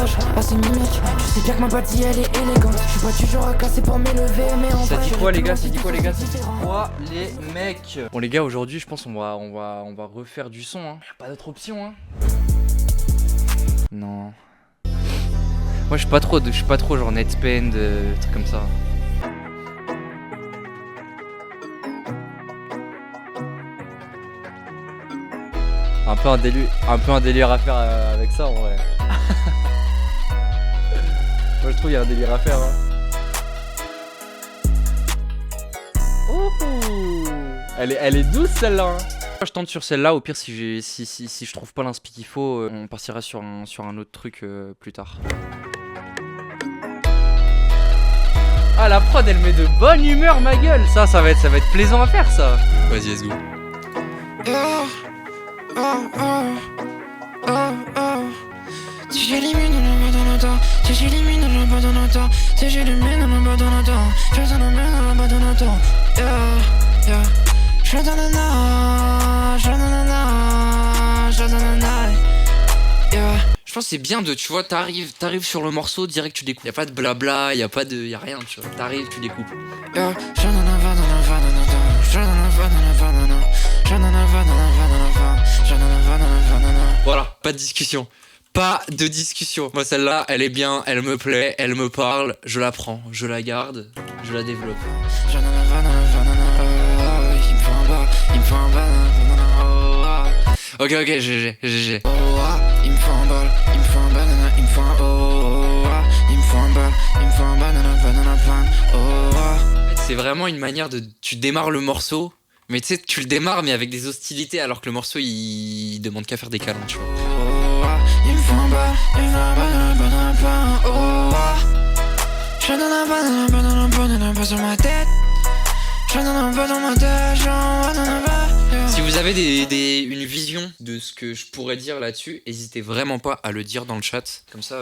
visage, assez mimique. Tu sais bien que ma bâtie elle est élégante. Je suis pas toujours à casser pour m'élever, mais en Ça vrai, dit quoi les gars, c'est quoi les différent. les mecs? Bon les gars, aujourd'hui je pense on va refaire du son hein. Y'a pas d'autre option hein. Non. Moi je suis pas trop genre Netspend, trucs comme ça. Un peu un délire à faire avec ça en vrai. Moi je trouve il y a un délire à faire hein. Ouh, elle est douce celle-là hein. Je tente sur celle-là, au pire si je trouve pas l'inspi qu'il faut, on partira sur un autre truc plus tard. Ah la prod elle met de bonne humeur ma gueule. Ça va être plaisant à faire ça. Vas-y let's go. Si j'élimine la badonata, si j'élimine la badonata, si j'élimine la badonata, je donne la badonata. Yeah. Je donne yeah. Je pense que c'est bien de, tu vois, t'arrives sur le morceau, direct tu découpes. Y'a pas de blabla, y'a rien, tu vois. T'arrives, tu découpes. Yeah. Je donne la badonata, je donne la badonata, je donne la badonata, je donne la badonata. Voilà, pas de discussion. Pas de discussion. Moi celle-là, elle est bien, elle me plaît, elle me parle, je la prends, je la garde, je la développe. Je donne la badonata, il me faut un banana. Ok, GG. Il me faut un bol, il me faut un banana, il me faut un il me faut un bol, il me faut un banana plan. C'est vraiment une manière de... Tu démarres le morceau, mais tu sais, tu le démarres mais avec des hostilités alors que le morceau il demande qu'à faire des câlins, tu vois. Il me faut un bol, il me faut un banana plan. Je donne un banana sur ma tête. Je donne un peu dans ma tête, Si vous avez une vision de ce que je pourrais dire là-dessus, n'hésitez vraiment pas à le dire dans le chat. Comme ça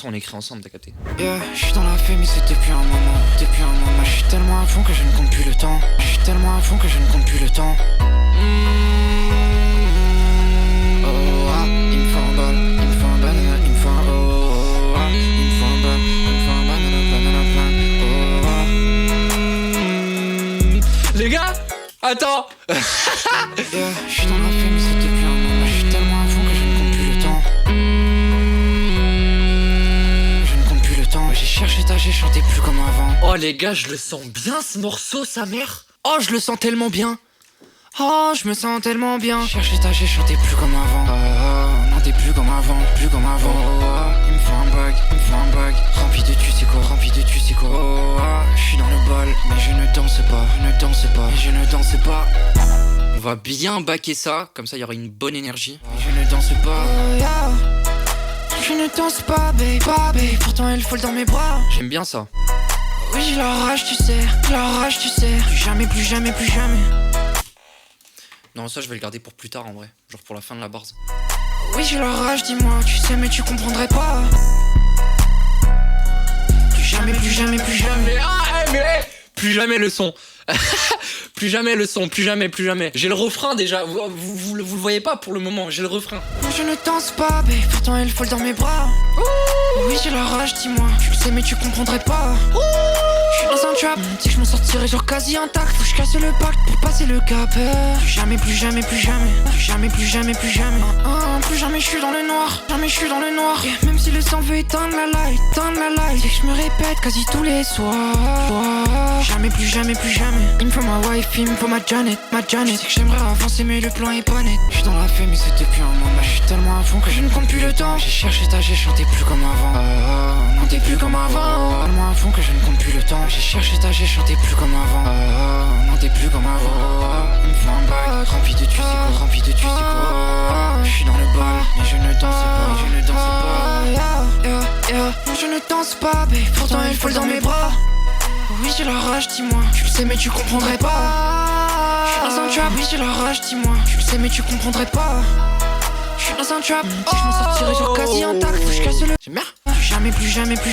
on écrit ensemble, t'as capté. Yeah, je suis dans la fée mais c'est depuis un moment. Je suis tellement à fond que je ne compte plus le temps. Il me faut un bol, il me faut un banana, il me faut un il me faut un bol, il me faut un banana plan. Les gars, attends. Yeah, je suis dans la fée mais c'est depuis un moment. Je suis tellement à fond que je ne compte plus le temps. J'ai cherché j'ai chanté plus comme avant. Oh les gars, je le sens bien ce morceau, sa mère. Oh, je le sens tellement bien. Oh, je me sens tellement bien. Cherche j'ai chanté plus comme avant. Non, t'es plus comme avant. Il me faut un bag, rempli de tu sais quoi. Je suis dans le bal, mais je ne danse pas. On va bien backer ça, comme ça il y aura une bonne énergie. Je ne danse pas. Je ne danse pas, babe. Pourtant elle folle dans mes bras. J'aime bien ça. Oui, j'ai la rage, tu sais. Plus jamais. Non, ça je vais le garder pour plus tard en vrai. Genre pour la fin de la bars. Oui, j'ai la rage, dis-moi, tu sais, mais tu comprendrais pas. Plus jamais. Plus jamais le son. plus jamais. J'ai le refrain déjà. Vous le voyez pas pour le moment. J'ai le refrain. Non, je ne danse pas, pourtant elle folle dans mes bras. Oui, j'ai la rage, dis-moi, tu le sais, mais tu comprendrais pas. Je suis dans un trap, tu sais que je m'en sortirai genre quasi intact. Faut que je casse le pacte pour passer le cap. Plus jamais. Plus jamais, je suis dans le noir. Yeah, même si le sang veut éteindre la light. C'est que je me répète quasi tous les soirs. Plus jamais. Il me faut ma wife, il me faut ma Janet. Je sais que j'aimerais avancer, mais le plan est pas net. Je suis dans la fée, mais c'est depuis un moment. Je suis tellement à fond que je ne compte plus le temps. J'ai cherché j'ai chanté plus comme avant. Non, t'es plus comme avant. Tellement à fond que je ne compte plus le temps. J'ai cherché j'ai chanté plus comme avant. Non, t'es plus comme avant. Il me faut un bac, rempli de tu sais quoi. Je suis dans le bal, mais je ne danse pas. Non, je ne danse pas, pourtant elle folle dans mes bras. Oui, j'ai la rage, dis-moi, tu le sais, mais tu comprendrais pas. Je suis dans un trap, oui, j'ai la rage, dis-moi, tu le sais, mais tu comprendrais pas. Je suis dans un trap, si je m'en sortirai genre quasi intact. Faut que je casse le... J'aime bien. Plus jamais. Plus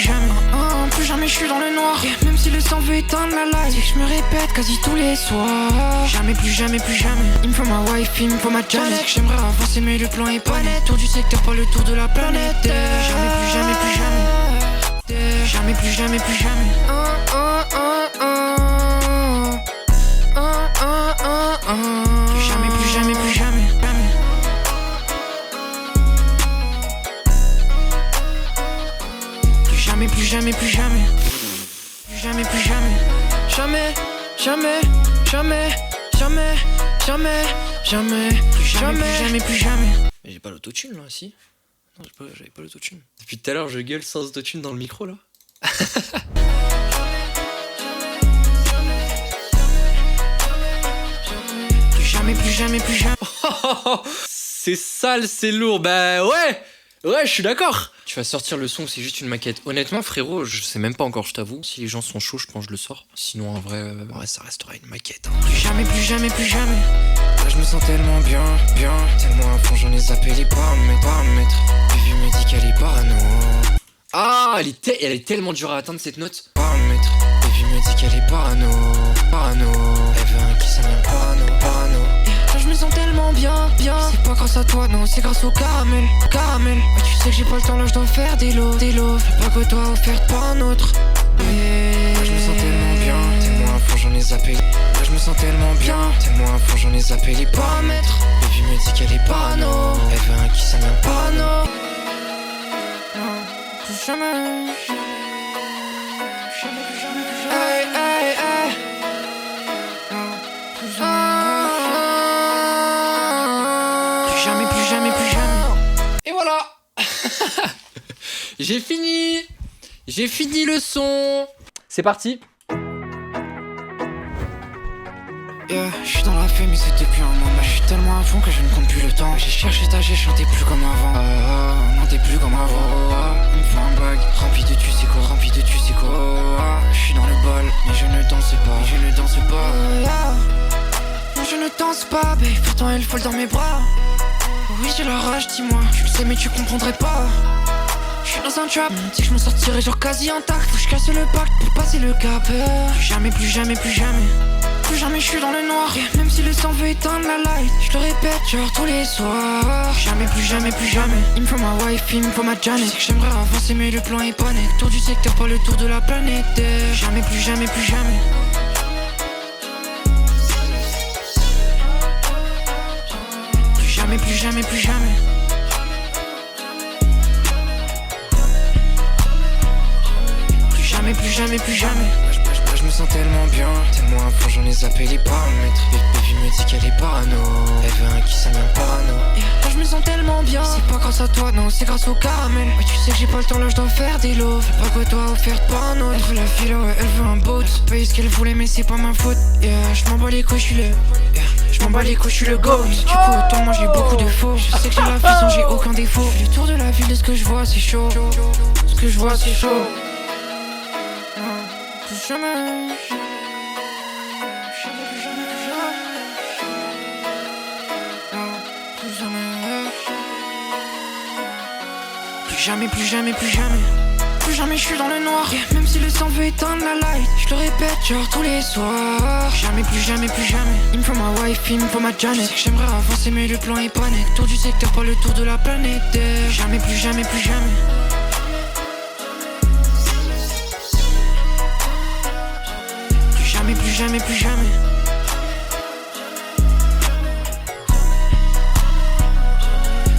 jamais, je suis dans le noir. Yeah, même si le sang veut éteindre la light. C'est que je me répète quasi tous les soirs. Plus jamais. Il me faut ma wife, il me faut ma Janet. Je sais que j'aimerais avancer, mais le plan est pas net. Tour du secteur, pas le tour de la planète. Plus jamais. jamais, plus jamais. Plus jamais, plus jamais, plus jamais. Plus jamais, plus jamais, plus jamais. Plus jamais, plus jamais. Jamais, jamais, jamais, jamais, jamais, jamais. Plus jamais, plus jamais, plus jamais. Mais j'ai pas l'autotune là, si? Non, j'avais pas l'autotune. Depuis tout à l'heure, je gueule sans autotune dans le micro là. Plus jamais, plus jamais, plus jamais. C'est sale, c'est lourd. Bah ouais, je suis d'accord. Tu vas sortir le son ou c'est juste une maquette? Honnêtement, frérot, je sais même pas encore, je t'avoue. Si les gens sont chauds, je pense que je le sors. Sinon, en vrai, ça restera une maquette. Hein. Plus jamais, plus jamais, plus jamais. Là, je me sens tellement bien, tellement à fond, j'en ai zappé les paramètres. Vivi me dit qu'elle est parano. Ah, elle est tellement dure à atteindre cette note. Paramètres. Vivi me dit qu'elle est parano. Elle veut un qui s'appelle parano. Là, je me sens tellement bien. C'est pas grâce à toi, non, c'est grâce au caramel. Ouais, tu sais que j'ai pas le temps, là, je dois faire des lots. Fais pas que toi offerte par un autre. Je me sens tellement bien, tellement à fond, j'en ai zappé. Là, je me sens tellement bien, tellement à fond, j'en ai zappé les paramètres. Vivi me dit qu'elle est parano. Elle veut un qui s'appelle parano. Plus jamais. Plus jamais. Et voilà. J'ai fini le son. C'est parti. Yeah, je suis dans la fée mais c'est depuis un moment. Je suis tellement à fond que je ne compte plus le temps. J'ai cherché ta j'ai chanté plus comme avant. Non t'es plus comme avant. Il me faut un bag rempli de tu sais quoi. Je suis dans le bol mais je ne danse pas. Non je ne danse pas, babe. Pourtant elle folle dans mes bras. Oui j'ai la rage, dis-moi. Tu le sais mais tu comprendrais pas. Je suis dans un trap, tu sais que je m'en sortirai genre quasi intact. Faut que je casse le pacte pour passer le cap. Plus jamais, plus jamais, plus jamais. Plus jamais je suis dans le noir, même si le sang veut éteindre la light. Je le répète genre tous les soirs. Jamais, plus jamais, plus jamais. Il me faut ma wife, il me faut ma Janet. Je sais que j'aimerais avancer mais le plan est pas net. Tour du secteur, pas le tour de la planète. Jamais, plus jamais, plus jamais. Plus jamais, plus jamais, plus jamais. Plus jamais, plus jamais, plus jamais. Je me sens tellement bien, tellement à fond, j'en ai zappé les paramètres. Vivi me dit qu'elle est parano. Elle veut un qui s'appelle parano. Là je me sens tellement bien. C'est pas grâce à toi, non, c'est grâce au caramel. Ouais, tu sais que j'ai pas le temps, là je dois faire des lots. Fais pas que toi offerte par un autre. Elle veut la file, ouais, elle veut un boat. Pas eu ce qu'elle voulait, mais c'est pas ma faute. Je m'en bats les couilles, je suis le. Je m'en bats les couilles, je suis le go. Du coup, autant moi j'ai beaucoup de faux. Je sais que j'ai la vision, j'ai aucun défaut. Le tour de la ville de ce que je vois, c'est chaud. Ce que je vois, c'est chaud. Plus jamais. Plus jamais, plus jamais, plus jamais. Plus jamais je suis dans le noir, même si le sang veut éteindre la light. Je le répète genre tous les soirs. Jamais, plus jamais, plus jamais. Il me faut ma wife, il me faut ma Janet. Je sais que j'aimerais avancer mais le plan est pas net. Tour du secteur, pas le tour de la planète. Jamais, plus jamais, plus jamais. Plus jamais, plus jamais, plus jamais.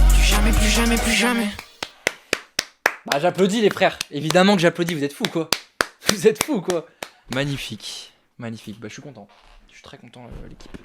Plus jamais, plus jamais, plus jamais. Bah j'applaudis les frères, évidemment que j'applaudis, vous êtes fous quoi. Vous êtes fous quoi. Magnifique, magnifique, bah je suis content. Je suis très content l'équipe.